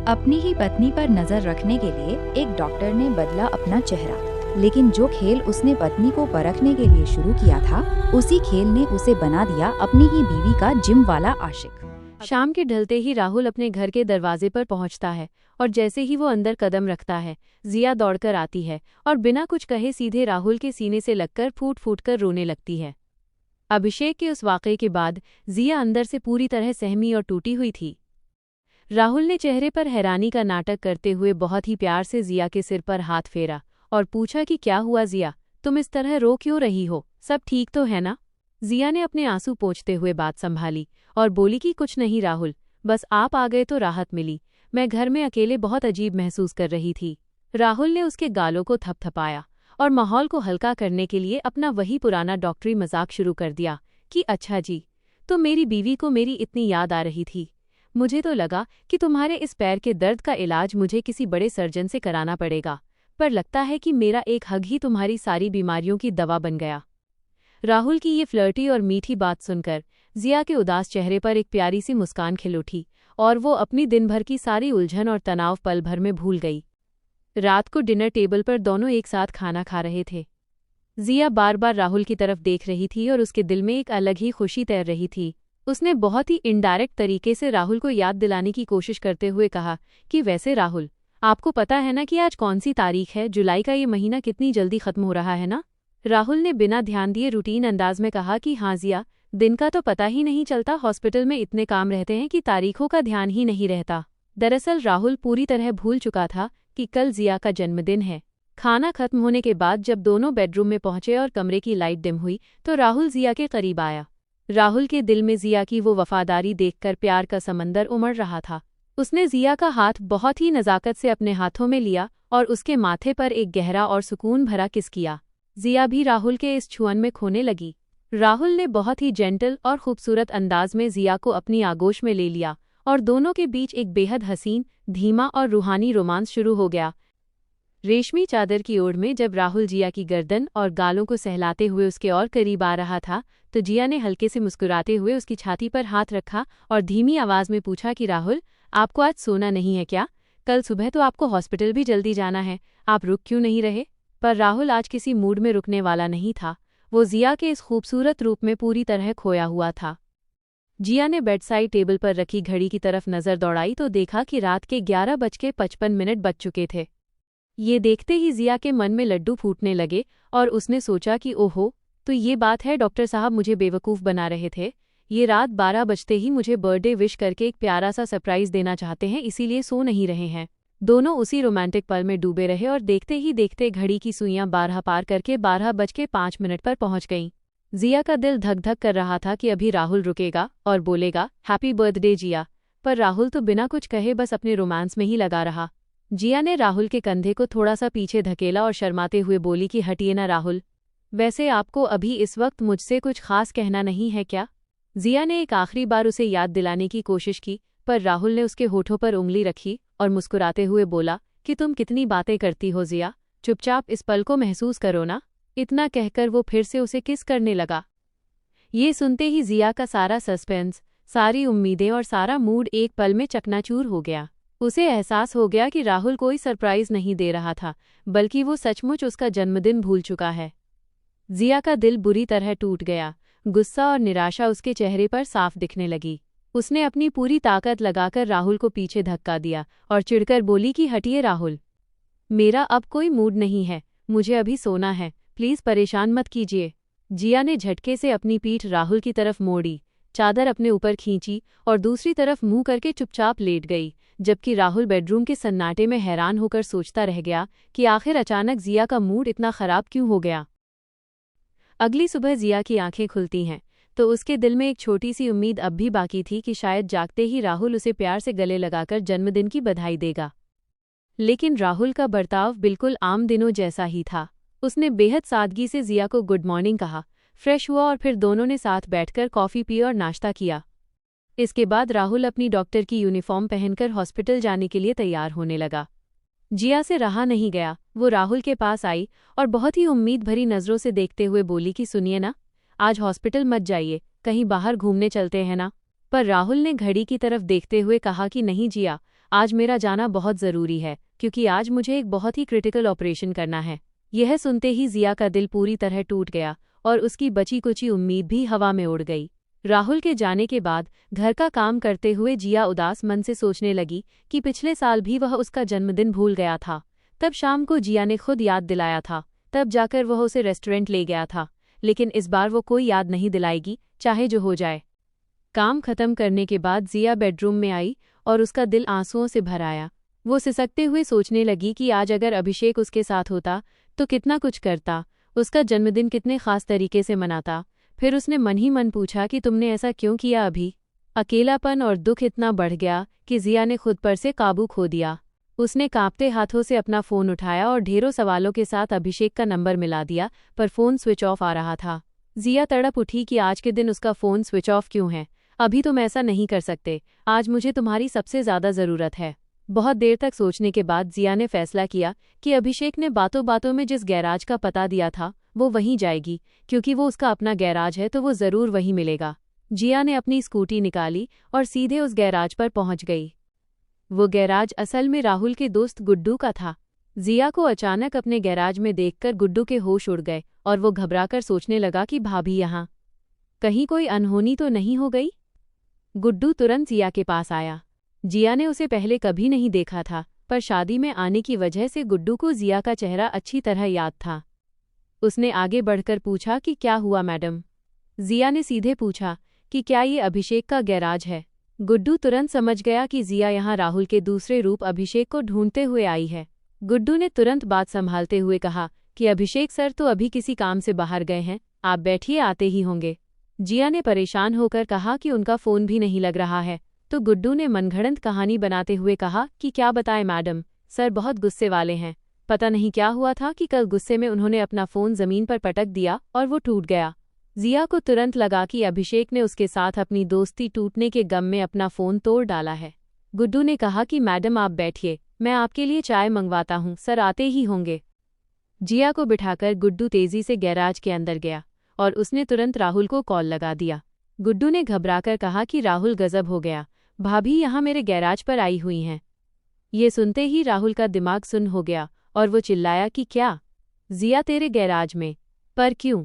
अपनी ही पत्नी पर नजर रखने के लिए एक डॉक्टर ने बदला अपना चेहरा, लेकिन जो खेल उसने पत्नी को परखने के लिए शुरू किया था, उसी खेल ने उसे बना दिया अपनी ही बीवी का जिम वाला आशिक। शाम के ढलते ही राहुल अपने घर के दरवाजे पर पहुंचता है और जैसे ही वो अंदर कदम रखता है, जिया दौड़कर आती है और बिना कुछ कहे सीधे राहुल के सीने से लगकर फूट फूट कर रोने लगती है। अभिषेक के उस वाकये के बाद जिया अंदर से पूरी तरह सहमी और टूटी हुई थी। राहुल ने चेहरे पर हैरानी का नाटक करते हुए बहुत ही प्यार से जिया के सिर पर हाथ फेरा और पूछा कि क्या हुआ जिया, तुम इस तरह रो क्यों रही हो, सब ठीक तो है ना? जिया ने अपने आंसू पोंछते हुए बात संभाली और बोली कि कुछ नहीं राहुल, बस आप आ गए तो राहत मिली, मैं घर में अकेले बहुत अजीब महसूस कर रही थी। राहुल ने उसके गालों को थपथपाया और माहौल को हल्का करने के लिए अपना वही पुराना डॉक्टरी मजाक शुरू कर दिया कि अच्छा जी, तो मेरी बीवी को मेरी इतनी याद आ रही थी, मुझे तो लगा कि तुम्हारे इस पैर के दर्द का इलाज मुझे किसी बड़े सर्जन से कराना पड़ेगा, पर लगता है कि मेरा एक हग ही तुम्हारी सारी बीमारियों की दवा बन गया। राहुल की ये फ्लर्टी और मीठी बात सुनकर जिया के उदास चेहरे पर एक प्यारी सी मुस्कान खिल उठी और वो अपनी दिन भर की सारी उलझन और तनाव पल भर में भूल गई। रात को डिनर टेबल पर दोनों एक साथ खाना खा रहे थे। जिया बार बार राहुल की तरफ देख रही थी और उसके दिल में एक अलग ही खुशी तैर रही थी। उसने बहुत ही इनडायरेक्ट तरीके से राहुल को याद दिलाने की कोशिश करते हुए कहा कि वैसे राहुल, आपको पता है ना कि आज कौन सी तारीख है, जुलाई का ये महीना कितनी जल्दी खत्म हो रहा है ना? राहुल ने बिना ध्यान दिए रूटीन अंदाज में कहा कि हाँ जिया, दिन का तो पता ही नहीं चलता, हॉस्पिटल में इतने काम रहते हैं कि तारीखों का ध्यान ही नहीं रहता। दरअसल राहुल पूरी तरह भूल चुका था कि कल जिया का जन्मदिन है। खाना खत्म होने के बाद जब दोनों बेडरूम में पहुंचे और कमरे की लाइट डिम हुई तो राहुल जिया के करीब आया। राहुल के दिल में जिया की वो वफादारी देखकर प्यार का समंदर उमड़ रहा था। उसने जिया का हाथ बहुत ही नज़ाकत से अपने हाथों में लिया और उसके माथे पर एक गहरा और सुकून भरा किस किया। जिया भी राहुल के इस छुअन में खोने लगी। राहुल ने बहुत ही जेंटल और खूबसूरत अंदाज में जिया को अपनी आगोश में ले लिया और दोनों के बीच एक बेहद हसीन, धीमा और रूहानी रोमांस शुरू हो गया। रेशमी चादर की ओढ़ में जब राहुल जिया की गर्दन और गालों को सहलाते हुए उसके और करीब आ रहा था तो जिया ने हल्के से मुस्कुराते हुए उसकी छाती पर हाथ रखा और धीमी आवाज में पूछा कि राहुल, आपको आज सोना नहीं है क्या? कल सुबह तो आपको हॉस्पिटल भी जल्दी जाना है, आप रुक क्यों नहीं रहे? पर राहुल आज किसी मूड में रुकने वाला नहीं था। वो जिया के इस खूबसूरत रूप में पूरी तरह खोया हुआ था। जिया ने बेडसाइड टेबल पर रखी घड़ी की तरफ नजर दौड़ाई तो देखा कि रात के 11:55 बज चुके थे। ये देखते ही जिया के मन में लड्डू फूटने लगे और उसने सोचा कि ओहो, तो ये बात है, डॉक्टर साहब मुझे बेवकूफ़ बना रहे थे। ये रात 12 बजते ही मुझे बर्थडे विश करके एक प्यारा सा सरप्राइज़ देना चाहते हैं, इसीलिए सो नहीं रहे हैं। दोनों उसी रोमांटिक पल में डूबे रहे और देखते ही देखते घड़ी की सुइयां 12 पार करके 12:05 पर पहुंच गईं। जिया का दिल धक धक कर रहा था कि अभी राहुल रुकेगा और बोलेगा हैप्पी बर्थडे जिया, पर राहुल तो बिना कुछ कहे बस अपने रोमांस में ही लगा रहा। जिया ने राहुल के कंधे को थोड़ा सा पीछे धकेला और शर्माते हुए बोली कि हटिए ना राहुल, वैसे आपको अभी इस वक्त मुझसे कुछ खास कहना नहीं है क्या? जिया ने एक आखिरी बार उसे याद दिलाने की कोशिश की, पर राहुल ने उसके होठों पर उंगली रखी और मुस्कुराते हुए बोला कि तुम कितनी बातें करती हो जिया, चुपचाप इस पल को महसूस करो ना। इतना कहकर वो फिर से उसे किस करने लगा। ये सुनते ही जिया का सारा सस्पेंस, सारी उम्मीदें और सारा मूड एक पल में चकनाचूर हो गया। उसे एहसास हो गया कि राहुल कोई सरप्राइज नहीं दे रहा था, बल्कि वो सचमुच उसका जन्मदिन भूल चुका है। जिया का दिल बुरी तरह टूट गया। गुस्सा और निराशा उसके चेहरे पर साफ दिखने लगी। उसने अपनी पूरी ताकत लगाकर राहुल को पीछे धक्का दिया और चिढ़कर बोली कि हटिए राहुल, मेरा अब कोई मूड नहीं है, मुझे अभी सोना है, प्लीज परेशान मत कीजिए। जिया ने झटके से अपनी पीठ राहुल की तरफ मोड़ी, चादर अपने ऊपर खींची और दूसरी तरफ मुंह करके चुपचाप लेट गई, जबकि राहुल बेडरूम के सन्नाटे में हैरान होकर सोचता रह गया कि आखिर अचानक जिया का मूड इतना खराब क्यों हो गया। अगली सुबह जिया की आंखें खुलती हैं तो उसके दिल में एक छोटी सी उम्मीद अब भी बाकी थी कि शायद जागते ही राहुल उसे प्यार से गले लगाकर जन्मदिन की बधाई देगा। लेकिन राहुल का बर्ताव बिल्कुल आम दिनों जैसा ही था। उसने बेहद सादगी से जिया को गुड मॉर्निंग कहा, फ्रेश हुआ और फिर दोनों ने साथ बैठकर कॉफ़ी पी और नाश्ता किया। इसके बाद राहुल अपनी डॉक्टर की यूनिफॉर्म पहनकर हॉस्पिटल जाने के लिए तैयार होने लगा। जिया से रहा नहीं गया, वो राहुल के पास आई और बहुत ही उम्मीद भरी नज़रों से देखते हुए बोली कि सुनिए ना, आज हॉस्पिटल मत जाइए, कहीं बाहर घूमने चलते हैं ना। पर राहुल ने घड़ी की तरफ देखते हुए कहा कि नहीं जिया, आज मेरा जाना बहुत ज़रूरी है क्योंकि आज मुझे एक बहुत ही क्रिटिकल ऑपरेशन करना है। यह सुनते ही जिया का दिल पूरी तरह टूट गया और उसकी बची कुची उम्मीद भी हवा में उड़ गई। राहुल के जाने के बाद घर का काम करते हुए जिया उदास मन से सोचने लगी कि पिछले साल भी वह उसका जन्मदिन भूल गया था। तब शाम को जिया ने खुद याद दिलाया था, तब जाकर वह उसे रेस्टोरेंट ले गया था, लेकिन इस बार वो कोई याद नहीं दिलाएगी, चाहे जो हो जाए। काम खत्म करने के बाद जिया बेडरूम में आई और उसका दिल आंसुओं से भर आया। वो सिसकते हुए सोचने लगी कि आज अगर अभिषेक उसके साथ होता तो कितना कुछ करता, उसका जन्मदिन कितने खास तरीके से मनाता। फिर उसने मन ही मन पूछा कि तुमने ऐसा क्यों किया अभी? अकेलापन और दुख इतना बढ़ गया कि जिया ने खुद पर से काबू खो दिया। उसने कांपते हाथों से अपना फ़ोन उठाया और ढेरों सवालों के साथ अभिषेक का नंबर मिला दिया, पर फ़ोन स्विच ऑफ आ रहा था। जिया तड़प उठी कि आज के दिन उसका फ़ोन स्विच ऑफ क्यों है। अभी तुम ऐसा नहीं कर सकते, आज मुझे तुम्हारी सबसे ज़्यादा ज़रूरत है। बहुत देर तक सोचने के बाद जिया ने फैसला किया कि अभिषेक ने बातों बातों में जिस गैराज का पता दिया था वो वहीं जाएगी, क्योंकि वो उसका अपना गैराज है तो वो ज़रूर वहीं मिलेगा। जिया ने अपनी स्कूटी निकाली और सीधे उस गैराज पर पहुंच गई। वो गैराज असल में राहुल के दोस्त गुड्डू का था। जिया को अचानक अपने गैराज में देखकर गुड्डू के होश उड़ गए और वो घबराकर सोचने लगा कि भाभी यहाँ कहीं कोई अनहोनी तो नहीं हो गई। गुड्डू तुरंत जिया के पास आया। जिया ने उसे पहले कभी नहीं देखा था, पर शादी में आने की वजह से गुड्डू को जिया का चेहरा अच्छी तरह याद था। उसने आगे बढ़कर पूछा कि क्या हुआ मैडम? जिया ने सीधे पूछा कि क्या ये अभिषेक का गैराज है? गुड्डू तुरंत समझ गया कि जिया यहाँ राहुल के दूसरे रूप अभिषेक को ढूंढते हुए आई है। गुड्डू ने तुरंत बात संभालते हुए कहा कि अभिषेक सर तो अभी किसी काम से बाहर गए हैं, आप बैठिए, आते ही होंगे। जिया ने परेशान होकर कहा कि उनका फ़ोन भी नहीं लग रहा है, तो गुड्डू ने मनगढ़ंत कहानी बनाते हुए कहा कि क्या बताएं मैडम, सर बहुत गुस्से वाले हैं। पता नहीं क्या हुआ था कि कल गुस्से में उन्होंने अपना फ़ोन ज़मीन पर पटक दिया और वो टूट गया। जिया को तुरंत लगा कि अभिषेक ने उसके साथ अपनी दोस्ती टूटने के गम में अपना फ़ोन तोड़ डाला है। गुड्डू ने कहा कि मैडम आप बैठिए, मैं आपके लिए चाय मंगवाता हूँ, सर आते ही होंगे। जिया को बिठाकर गुड्डू तेज़ी से गैराज के अंदर गया और उसने तुरंत राहुल को कॉल लगा दिया। गुड्डू ने घबराकर कहा कि राहुल गजब हो गया, भाभी यहाँ मेरे गैराज पर आई हुई हैं। ये सुनते ही राहुल का दिमाग सुन्न हो गया और वो चिल्लाया कि क्या? जिया तेरे गैराज में? पर क्यों?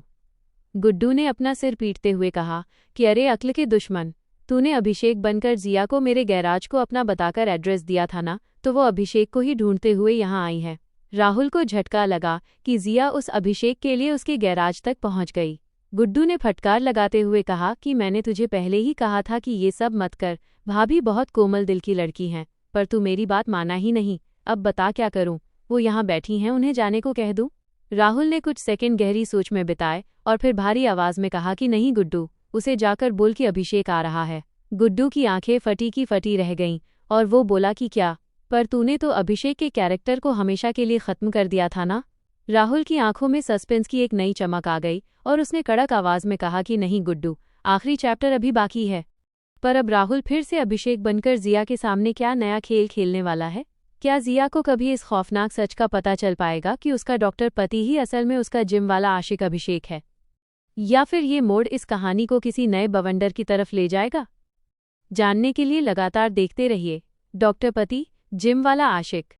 गुड्डू ने अपना सिर पीटते हुए कहा कि अरे अक्ल के दुश्मन, तूने अभिषेक बनकर जिया को मेरे गैराज को अपना बताकर एड्रेस दिया था ना, तो वो अभिषेक को ही ढूंढते हुए यहाँ आई है। राहुल को झटका लगा कि जिया उस अभिषेक के लिए उसके गैराज तक पहुंच गई। गुड्डू ने फटकार लगाते हुए कहा कि मैंने तुझे पहले ही कहा था कि ये सब मत कर, भाभी बहुत कोमल दिल की लड़की हैं, पर तू मेरी बात माना ही नहीं। अब बता क्या करूं? वो यहाँ बैठी हैं, उन्हें जाने को कह दूं? राहुल ने कुछ सेकंड गहरी सोच में बिताए और फिर भारी आवाज में कहा कि नहीं गुड्डू, उसे जाकर बोल कि अभिषेक आ रहा है। गुड्डू की आंखें फटी की फटी रह गईं और वो बोला कि क्या? पर तूने तो अभिषेक के कैरेक्टर को हमेशा के लिए खत्म कर दिया था ना? राहुल की आंखों में सस्पेंस की एक नई चमक आ गई और उसने कड़क आवाज में कहा कि नहीं गुड्डू, आखिरी चैप्टर अभी बाकी है। पर अब राहुल फिर से अभिषेक बनकर जिया के सामने क्या नया खेल खेलने वाला है? क्या जिया को कभी इस खौफनाक सच का पता चल पाएगा कि उसका डॉक्टर पति ही असल में उसका जिम वाला आशिक अभिषेक है? या फिर ये मोड़ इस कहानी को किसी नए बवंडर की तरफ ले जाएगा? जानने के लिए लगातार देखते रहिए डॉक्टर पति, जिम वाला आशिक।